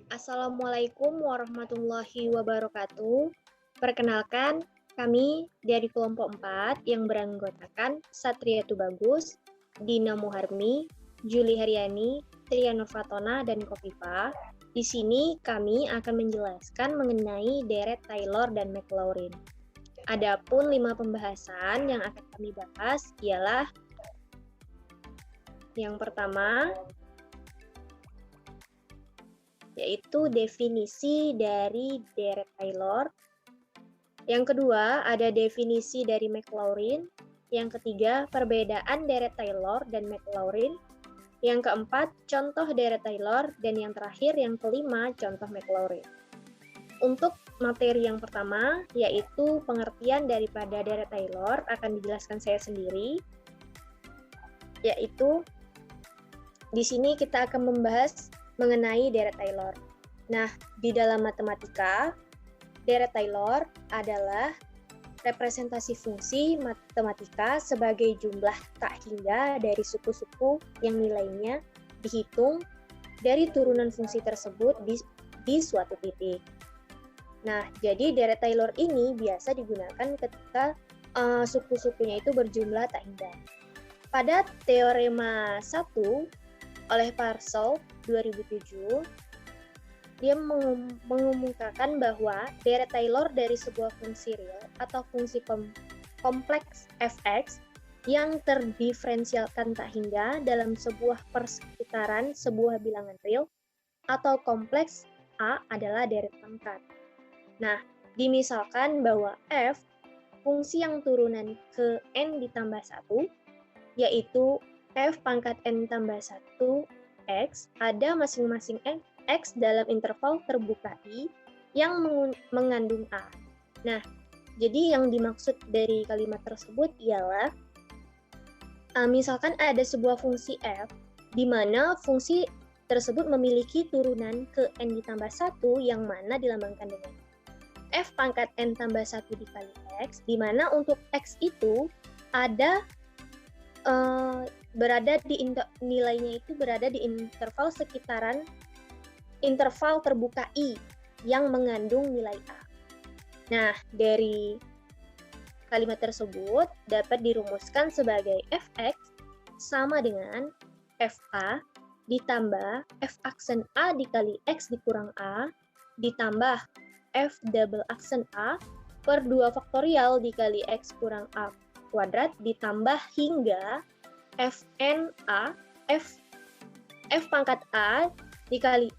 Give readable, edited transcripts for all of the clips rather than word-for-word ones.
Assalamualaikum warahmatullahi wabarakatuh. Perkenalkan, kami dari kelompok 4 yang beranggotakan Satria Tubagus, Dina Muharmi, Juli Haryani, Triana Fatona, dan Kofifa. Di sini kami akan menjelaskan mengenai deret Taylor dan Maclaurin. Adapun 5 pembahasan yang akan kami bahas ialah yang pertama, yaitu definisi dari deret Taylor. Yang kedua, ada definisi dari Maclaurin. Yang ketiga, perbedaan deret Taylor dan Maclaurin. Yang keempat, contoh deret Taylor. Dan yang terakhir, yang kelima, contoh Maclaurin. Untuk materi yang pertama, yaitu pengertian daripada deret Taylor, akan dijelaskan saya sendiri. Yaitu, di sini kita akan membahas mengenai deret Taylor. Nah, di dalam matematika, deret Taylor adalah representasi fungsi matematika sebagai jumlah tak hingga dari suku-suku yang nilainya dihitung dari turunan fungsi tersebut di suatu titik. Nah, jadi deret Taylor ini biasa digunakan ketika suku-sukunya itu berjumlah tak hingga. Pada teorema 1 oleh Parseau 2007, dia mengemukakan bahwa deret Taylor dari sebuah fungsi real atau fungsi kompleks fx yang terdiferensialkan tak hingga dalam sebuah persekitaran sebuah bilangan real atau kompleks A adalah deret pangkat. Nah, dimisalkan bahwa f fungsi yang turunan ke n ditambah 1, yaitu f pangkat n tambah 1 x ada masing-masing x dalam interval terbuka I yang mengandung A. Nah, jadi yang dimaksud dari kalimat tersebut ialah misalkan ada sebuah fungsi f di mana fungsi tersebut memiliki turunan ke n ditambah 1 yang mana dilambangkan dengan f pangkat n tambah 1 dikali x, di mana untuk x itu ada nilainya itu berada di interval sekitaran interval terbuka I yang mengandung nilai A. Nah, dari kalimat tersebut dapat dirumuskan sebagai fx sama dengan fa ditambah f aksen A dikali x dikurang A ditambah f double aksen A per 2 faktorial dikali x kurang A kuadrat ditambah hingga f pangkat A dikali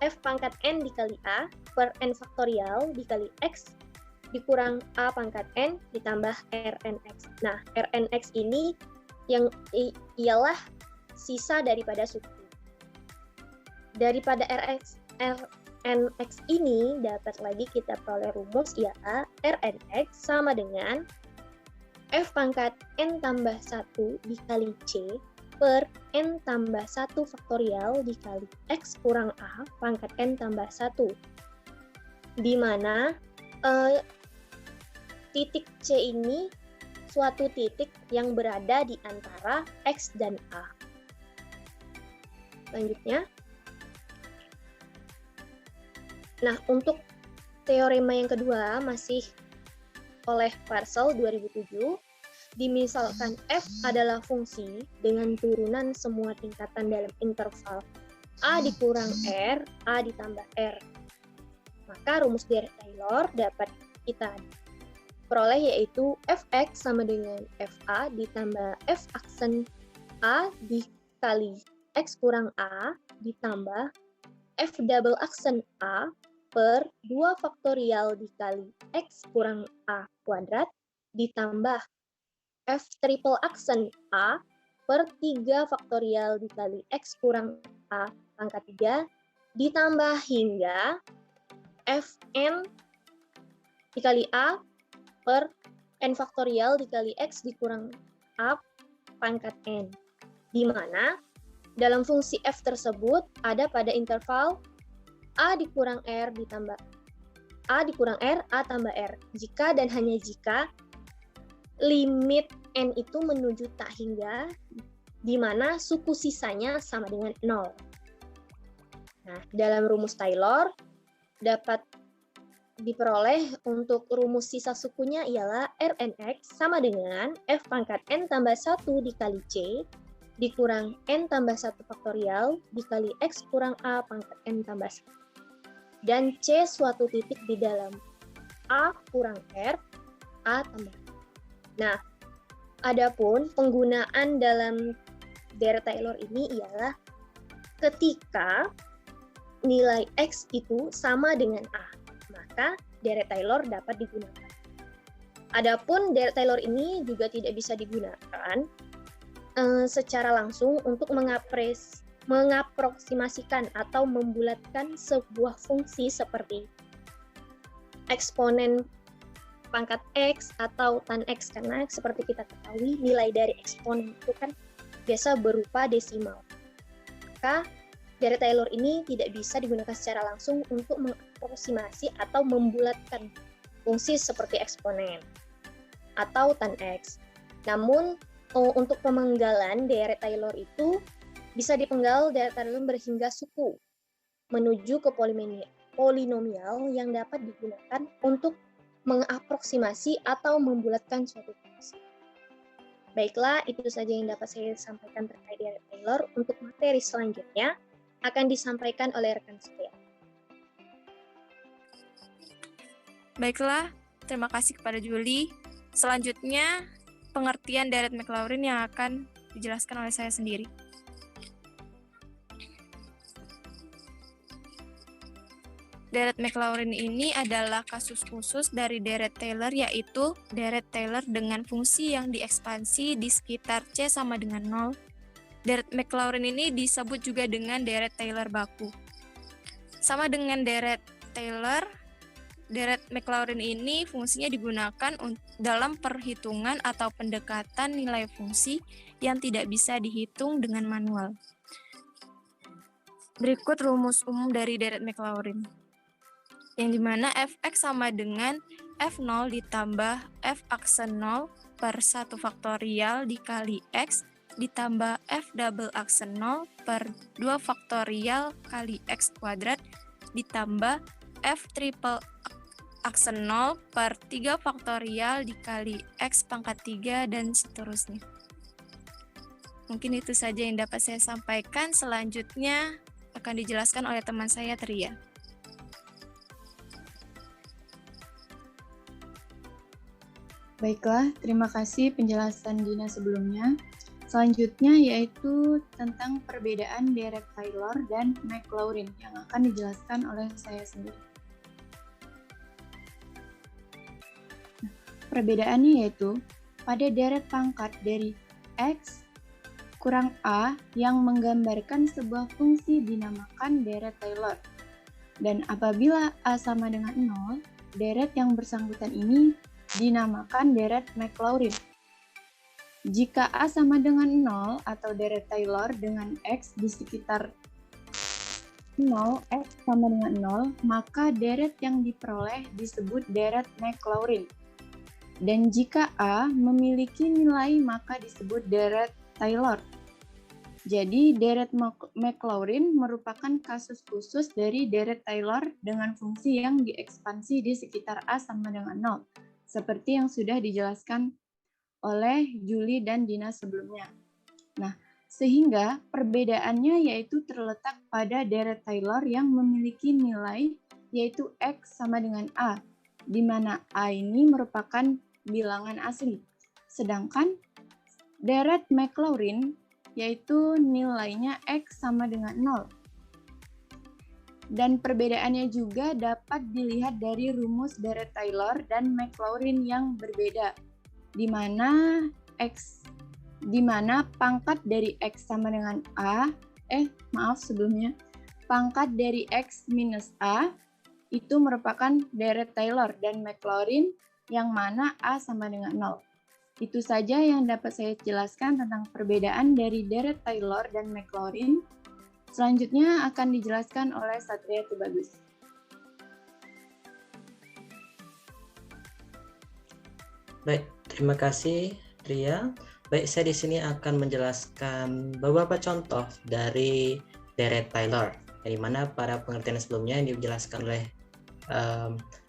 f pangkat n dikali A per n faktorial dikali x dikurang A pangkat n ditambah Rnx. Nah, Rnx ini yang ialah sisa daripada suku. Daripada Rnx ini dapat lagi kita peroleh rumus ialah Rnx sama dengan f pangkat n tambah 1 dikali c per n tambah 1 faktorial dikali x kurang A pangkat n tambah 1. Di mana titik C ini suatu titik yang berada di antara x dan A. Selanjutnya. Nah, untuk teorema yang kedua masih oleh Parseau 2007, dimisalkan f adalah fungsi dengan turunan semua tingkatan dalam interval A dikurang R, A ditambah R. Maka rumus deret Taylor dapat kita peroleh yaitu fx sama dengan fa ditambah f aksen A dikali x kurang A ditambah f double aksen A per 2 faktorial dikali x kurang A kuadrat ditambah f triple aksen A per 3 faktorial dikali x kurang A pangkat 3 ditambah hingga fn dikali A per n faktorial dikali x dikurang A pangkat n. Di mana dalam fungsi f tersebut ada pada interval A dikurang R ditambah A dikurang R, A tambah R. Jika dan hanya jika limit N itu menuju tak hingga, di mana suku sisanya sama dengan 0. Nah, dalam rumus Taylor dapat diperoleh untuk rumus sisa sukunya ialah Rnx sama dengan F pangkat N tambah 1 dikali C dikurang N tambah 1 faktorial dikali X kurang A pangkat N tambah 1. Dan C suatu titik di dalam A kurang R, A tambah. Nah, adapun penggunaan dalam deret Taylor ini ialah ketika nilai X itu sama dengan A, maka deret Taylor dapat digunakan. Adapun deret Taylor ini juga tidak bisa digunakan secara langsung untuk mengaproksimasikan atau membulatkan sebuah fungsi seperti eksponen pangkat X atau tan X, karena seperti kita ketahui nilai dari eksponen itu kan biasa berupa desimal. Maka deret Taylor ini tidak bisa digunakan secara langsung untuk mengaproksimasi atau membulatkan fungsi seperti eksponen atau tan X. Namun untuk pemenggalan deret Taylor itu bisa dipenggal deret Taylor berhingga suku menuju ke polinomial yang dapat digunakan untuk mengaproksimasi atau membulatkan suatu fungsi. Baiklah, itu saja yang dapat saya sampaikan terkait deret Taylor. Untuk materi selanjutnya akan disampaikan oleh rekan saya. Baiklah, terima kasih kepada Julie. Selanjutnya, pengertian deret Maclaurin yang akan dijelaskan oleh saya sendiri. Deret Maclaurin ini adalah kasus khusus dari deret Taylor, yaitu deret Taylor dengan fungsi yang diekspansi di sekitar C sama dengan 0. Deret Maclaurin ini disebut juga dengan deret Taylor baku. Sama dengan deret Taylor, deret Maclaurin ini fungsinya digunakan dalam perhitungan atau pendekatan nilai fungsi yang tidak bisa dihitung dengan manual. Berikut rumus umum dari deret Maclaurin, yang dimana fx sama dengan f0 ditambah f aksen 0 per 1 faktorial dikali x ditambah f double aksen 0 per 2 faktorial kali x kuadrat ditambah f triple aksen 0 per 3 faktorial dikali x pangkat 3 dan seterusnya. Mungkin itu saja yang dapat saya sampaikan. Selanjutnya akan dijelaskan oleh teman saya, Tria. Baiklah, terima kasih penjelasan Dina sebelumnya. Selanjutnya yaitu tentang perbedaan deret Taylor dan Maclaurin yang akan dijelaskan oleh saya sendiri. Perbedaannya yaitu pada deret pangkat dari X kurang A yang menggambarkan sebuah fungsi dinamakan deret Taylor. Dan apabila A sama dengan 0, deret yang bersangkutan ini dinamakan deret Maclaurin. Jika A sama dengan 0 atau deret Taylor dengan X di sekitar 0, X sama dengan 0, maka deret yang diperoleh disebut deret Maclaurin. Dan jika A memiliki nilai maka disebut deret Taylor. Jadi deret Maclaurin merupakan kasus khusus dari deret Taylor dengan fungsi yang diekspansi di sekitar A sama dengan 0, seperti yang sudah dijelaskan oleh Julie dan Dina sebelumnya. Nah, sehingga perbedaannya yaitu terletak pada deret Taylor yang memiliki nilai yaitu X sama dengan A, di mana A ini merupakan bilangan asli. Sedangkan deret Maclaurin yaitu nilainya X sama dengan 0. Dan perbedaannya juga dapat dilihat dari rumus deret Taylor dan Maclaurin yang berbeda, di mana pangkat dari X sama dengan A, pangkat dari X minus A itu merupakan deret Taylor dan Maclaurin yang mana A sama dengan 0. Itu saja yang dapat saya jelaskan tentang perbedaan dari deret Taylor dan Maclaurin. Selanjutnya akan dijelaskan oleh Satria Tubagus. Baik, terima kasih Tria. Baik, saya di sini akan menjelaskan beberapa contoh dari deret Taylor. yang dimana pada pengertian sebelumnya yang dijelaskan oleh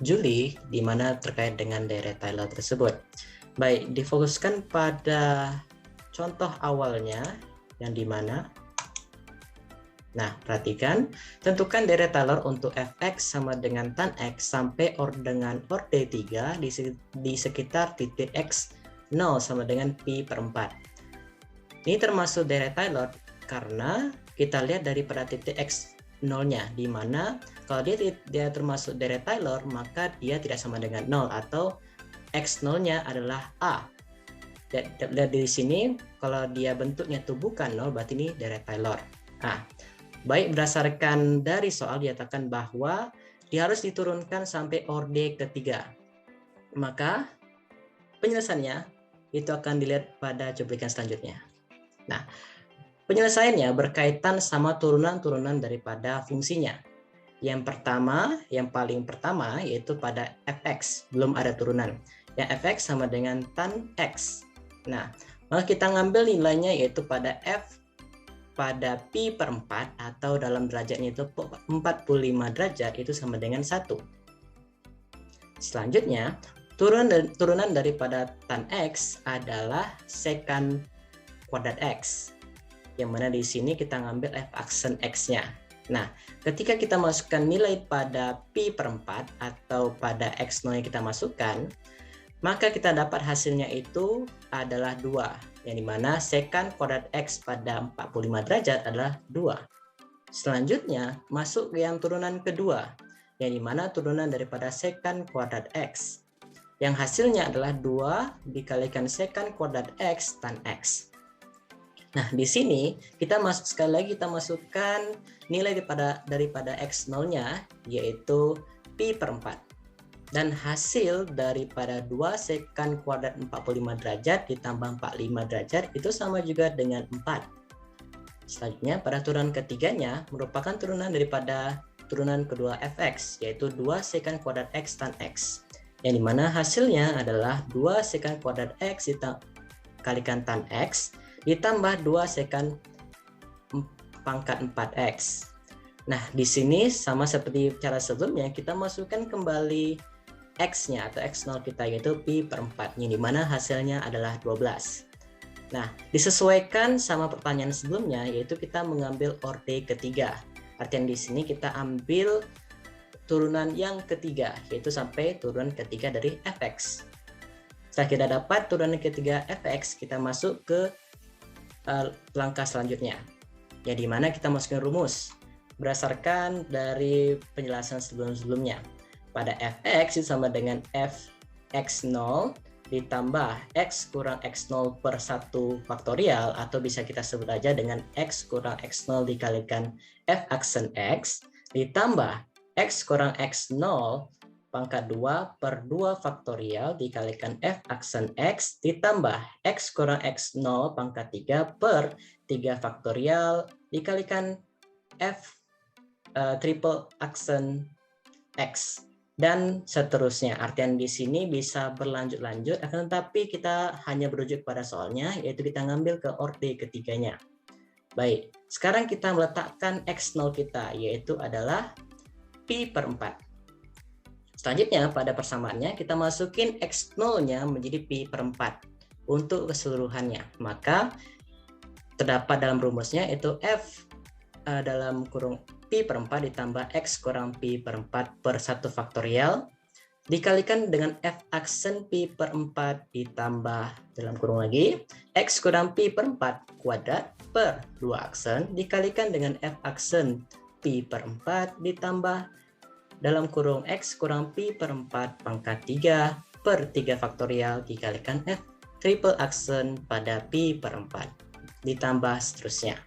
Julie, di mana terkait dengan deret Taylor tersebut. Baik, difokuskan pada contoh awalnya yang dimana, nah perhatikan, tentukan deret Taylor untuk fx sama dengan tan x sampai dengan orde 3 di sekitar titik x 0 sama dengan pi per 4. Ini termasuk deret Taylor karena kita lihat daripada titik x 0-nya, di mana kalau dia termasuk deret Taylor, maka dia tidak sama dengan 0 atau x0-nya adalah a. Dan dari sini kalau dia bentuknya itu bukan 0, berarti ini deret Taylor. Nah, baik, berdasarkan dari soal dinyatakan bahwa dia harus diturunkan sampai orde ketiga. Maka penyelesaiannya itu akan dilihat pada cuplikan selanjutnya. Nah, penyelesaiannya berkaitan sama turunan-turunan daripada fungsinya. Yang paling pertama yaitu pada fx, belum ada turunan. Yang fx sama dengan tan x. Nah, maka kita ngambil nilainya yaitu pada f pada pi per 4 atau dalam derajatnya itu 45 derajat itu sama dengan 1. Selanjutnya, turunan daripada tan x adalah secant kuadrat x, yang mana di sini kita ngambil f aksen x-nya. Nah, ketika kita masukkan nilai pada pi per 4 atau pada x0 yang kita masukkan, maka kita dapat hasilnya itu adalah 2, yang dimana secant kuadrat x pada 45 derajat adalah 2. Selanjutnya, masuk ke yang turunan kedua, yang dimana turunan daripada secant kuadrat x, yang hasilnya adalah 2 dikalikan secant kuadrat x tan x. Nah, di sini kita sekali lagi kita masukkan nilai daripada x0-nya yaitu pi per 4. Dan hasil daripada 2 secant kuadrat 45 derajat ditambah 45 derajat itu sama juga dengan 4. Selanjutnya pada turunan ketiganya merupakan turunan daripada turunan kedua fx yaitu 2 secant kuadrat x tan x. Yang dimana hasilnya adalah 2 secant kuadrat x dikalikan tan x ditambah 2 secant pangkat 4x. Nah, di sini sama seperti cara sebelumnya, kita masukkan kembali x-nya atau x0 kita yaitu pi per 4, yang dimana hasilnya adalah 12. Nah, disesuaikan sama pertanyaan sebelumnya, yaitu kita mengambil orde ketiga. Artinya di sini kita ambil turunan yang ketiga, yaitu sampai turunan ketiga dari fx. Setelah kita dapat turunan ketiga fx, kita masuk ke langkah selanjutnya, ya di mana kita masukkan rumus berdasarkan dari penjelasan sebelumnya. Pada fx itu sama dengan f x0 ditambah x kurang x0 per 1 faktorial, atau bisa kita sebut aja dengan x kurang x0 dikalikan f aksen x ditambah x kurang x0 pangkat 2 per 2 faktorial dikalikan f aksen x ditambah x kurang x0 pangkat 3 per 3 faktorial dikalikan f triple aksen x, dan seterusnya. Artian di sini bisa berlanjut-lanjut, akan tetapi kita hanya berujuk pada soalnya, yaitu kita ngambil ke orde ketiganya. Baik, sekarang kita meletakkan x0 kita, yaitu adalah pi per 4. Selanjutnya pada persamaannya kita masukin x0-nya menjadi pi per 4 untuk keseluruhannya. Maka terdapat dalam rumusnya itu f dalam kurung pi per 4 ditambah x kurang pi per 4 per 1 faktorial dikalikan dengan f aksen pi per 4 ditambah dalam kurung lagi x kurang pi per 4 kuadrat per 2 aksen dikalikan dengan f aksen pi per 4 ditambah dalam kurung x kurang pi per 4 pangkat 3 per 3 faktorial dikalikan f triple aksen pada pi per 4 ditambah seterusnya.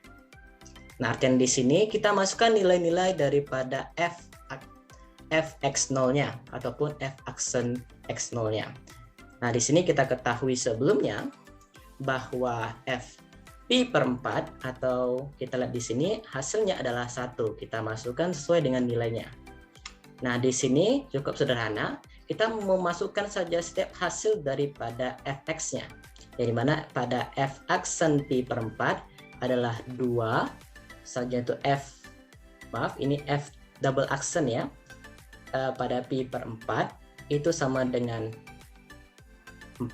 Nah, artian di sini kita masukkan nilai-nilai daripada f x0-nya ataupun f aksen x0-nya. Nah, di sini kita ketahui sebelumnya bahwa f pi per 4 atau kita lihat di sini hasilnya adalah 1. Kita masukkan sesuai dengan nilainya. Nah, di sini cukup sederhana, kita memasukkan saja setiap hasil daripada fx-nya. Yang dimana pada f aksen pi per 4 adalah 2, saja itu f maaf, ini F double aksen ya, pada pi per 4 itu sama dengan 4.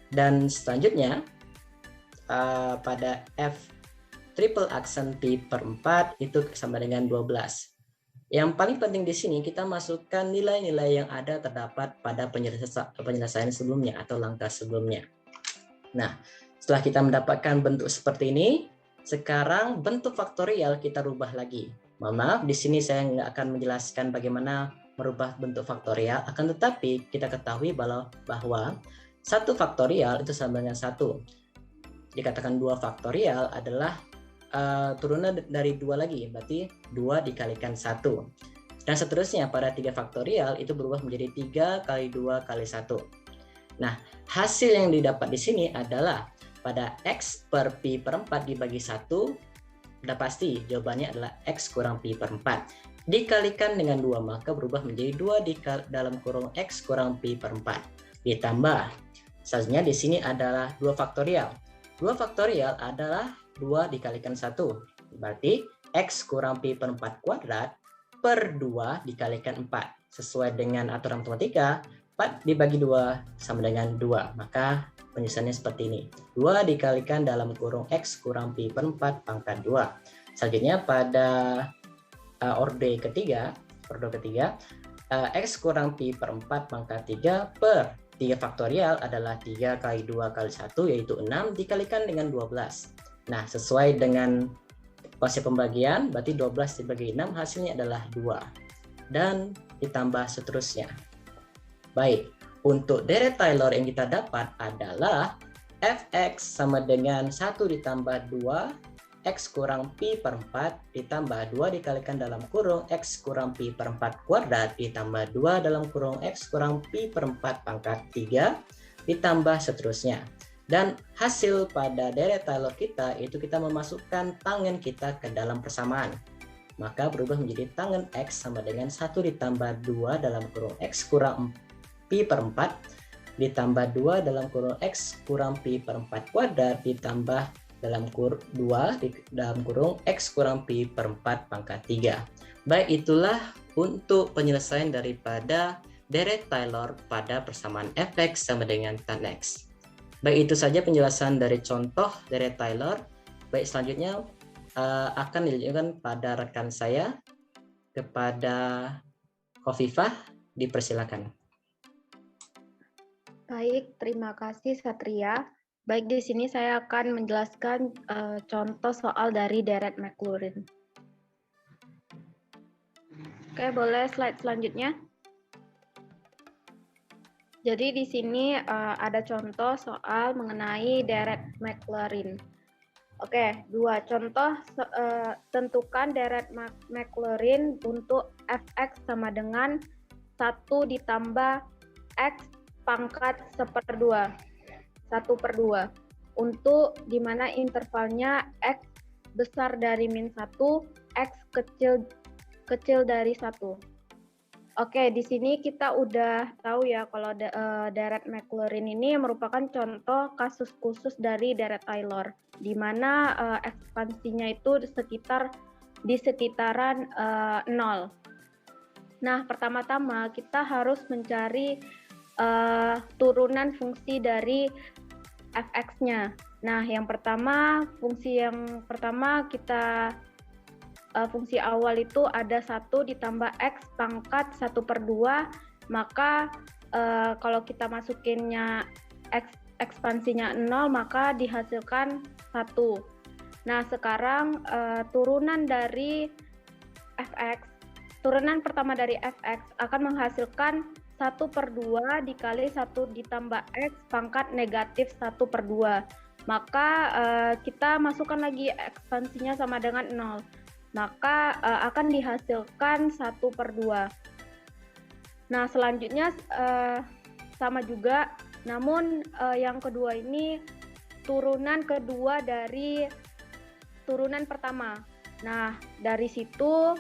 Dan selanjutnya pada F triple aksen pi per 4 itu sama dengan 12. Yang paling penting di sini kita masukkan nilai-nilai yang ada terdapat pada penyelesaian sebelumnya atau langkah sebelumnya. Nah, setelah kita mendapatkan bentuk seperti ini, sekarang bentuk faktorial kita rubah lagi. Mohon maaf, di sini saya nggak akan menjelaskan bagaimana merubah bentuk faktorial, akan tetapi kita ketahui bahwa 1 faktorial itu sama dengan 1. Dikatakan 2 faktorial adalah turunan dari 2 lagi, berarti 2 dikalikan 1. Dan seterusnya pada 3 faktorial itu berubah menjadi 3 kali 2 kali 1. Nah, hasil yang didapat di sini adalah pada X per pi per 4 dibagi 1, udah pasti jawabannya adalah X kurang pi per 4. Dikalikan dengan 2, maka berubah menjadi 2 dalam kurung X kurang pi per 4. Ditambah, selanjutnya di sini adalah 2 faktorial. 2 faktorial adalah 2 dikalikan 1. Berarti X kurang pi per 4 kuadrat per 2 dikalikan 4. Sesuai dengan aturan matematika, 4 dibagi 2 sama dengan 2. Maka penyusunannya seperti ini. 2 dikalikan dalam kurung X kurang pi per 4 pangkat 2. Selanjutnya pada orde ketiga, X kurang pi per 4 pangkat 3 per 3 faktorial adalah 3 kali 2 kali 1 yaitu 6 dikalikan dengan 12. Nah, sesuai dengan konsep pembagian, berarti 12 dibagi 6 hasilnya adalah 2. Dan ditambah seterusnya. Baik, untuk deret Taylor yang kita dapat adalah Fx sama dengan 1 ditambah 2 X kurang pi per 4 ditambah 2 dikalikan dalam kurung X kurang pi per 4 kuadrat ditambah 2 dalam kurung X kurang pi per 4 pangkat 3 ditambah seterusnya. Dan hasil pada deret Taylor kita itu kita memasukkan tangen kita ke dalam persamaan. Maka berubah menjadi tangen X sama dengan 1 ditambah 2 dalam kurung X kurang pi per 4 ditambah 2 dalam kurung X kurang pi per 4 kuadrat ditambah dalam kurung 2 dalam kurung X kurang pi per 4 pangkat 3. Baik, itulah untuk penyelesaian daripada deret Taylor pada persamaan Fx sama dengan tan X. Baik, itu saja penjelasan dari contoh deret Taylor. Baik, selanjutnya akan dilanjutkan pada rekan saya, kepada Khofifah, dipersilakan. Baik, terima kasih Satria. Baik, di sini saya akan menjelaskan contoh soal dari deret Maclaurin. Oke, boleh slide selanjutnya. Jadi di sini ada contoh soal mengenai deret Maclaurin. Oke, 2 contoh. Tentukan deret Maclaurin untuk Fx sama dengan 1 ditambah X pangkat 1/2. 1/2 untuk dimana intervalnya X besar dari min 1, X kecil dari 1. Oke, di sini kita udah tahu ya kalau deret Maclaurin ini merupakan contoh kasus khusus dari deret Taylor, di mana ekspansinya itu di sekitaran 0. Nah, pertama-tama kita harus mencari turunan fungsi dari Fx-nya. Nah, fungsi yang pertama kita fungsi awal itu ada 1 ditambah X pangkat 1/2, maka kalau kita masukinnya ekspansinya 0, maka dihasilkan 1. Nah, sekarang turunan pertama dari Fx akan menghasilkan 1/2 dikali 1 ditambah X pangkat negatif 1/2. Maka kita masukkan lagi ekspansinya sama dengan 0. Maka akan dihasilkan 1/2. Nah, selanjutnya sama juga, namun yang kedua ini turunan kedua dari turunan pertama. Nah, dari situ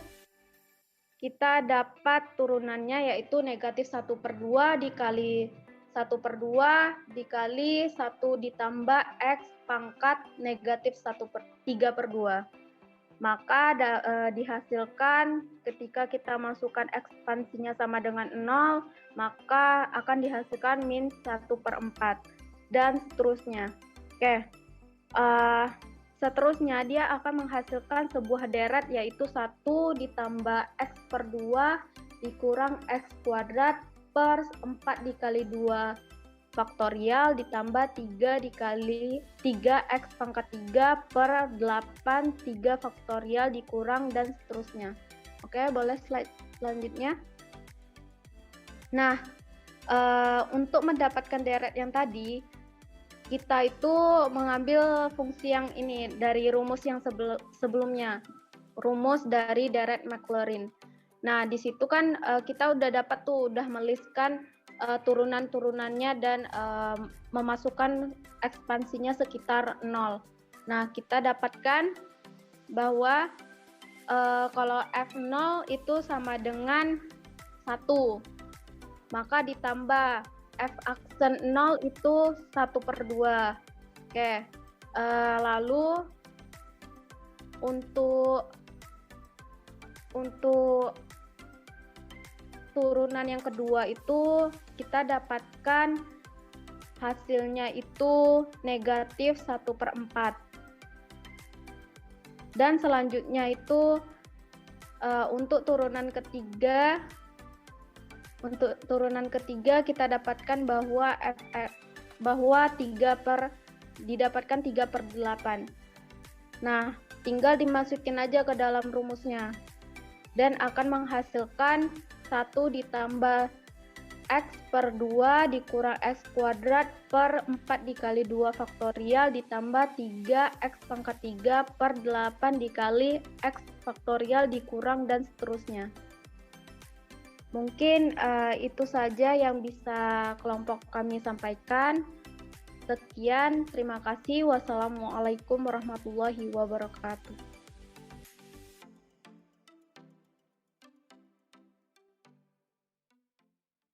kita dapat turunannya yaitu negatif 1/2 dikali 1/2 dikali 1 ditambah X pangkat negatif 3/2. Maka dihasilkan ketika kita masukkan ekspansinya sama dengan 0, maka akan dihasilkan min 1/4 dan seterusnya. Oke, seterusnya dia akan menghasilkan sebuah deret yaitu 1 ditambah x per 2 dikurang x kuadrat per 4 dikali 2 faktorial ditambah 3 dikali 3x pangkat 3 per 8 3 faktorial dikurang dan seterusnya. Oke, boleh slide selanjutnya. Nah, untuk mendapatkan deret yang tadi, kita itu mengambil fungsi yang ini dari rumus yang sebelumnya, rumus dari deret Maclaurin. Nah, di situ kan kita udah dapat tuh, udah meliskan turunan-turunannya dan memasukkan ekspansinya sekitar 0. Nah, kita dapatkan bahwa kalau F0 itu sama dengan 1, maka ditambah F aksen 0 itu 1/2. Oke, lalu untuk turunan yang kedua itu kita dapatkan hasilnya itu negatif 1/4. Dan selanjutnya itu untuk turunan ketiga kita dapatkan bahwa didapatkan 3/8. Nah, tinggal dimasukin aja ke dalam rumusnya dan akan menghasilkan 1 ditambah x per 2 dikurang x kuadrat per 4 dikali 2 faktorial ditambah 3x pangkat 3 per 8 dikali x faktorial dikurang dan seterusnya. Mungkin itu saja yang bisa kelompok kami sampaikan. Sekian, terima kasih. Wassalamualaikum warahmatullahi wabarakatuh.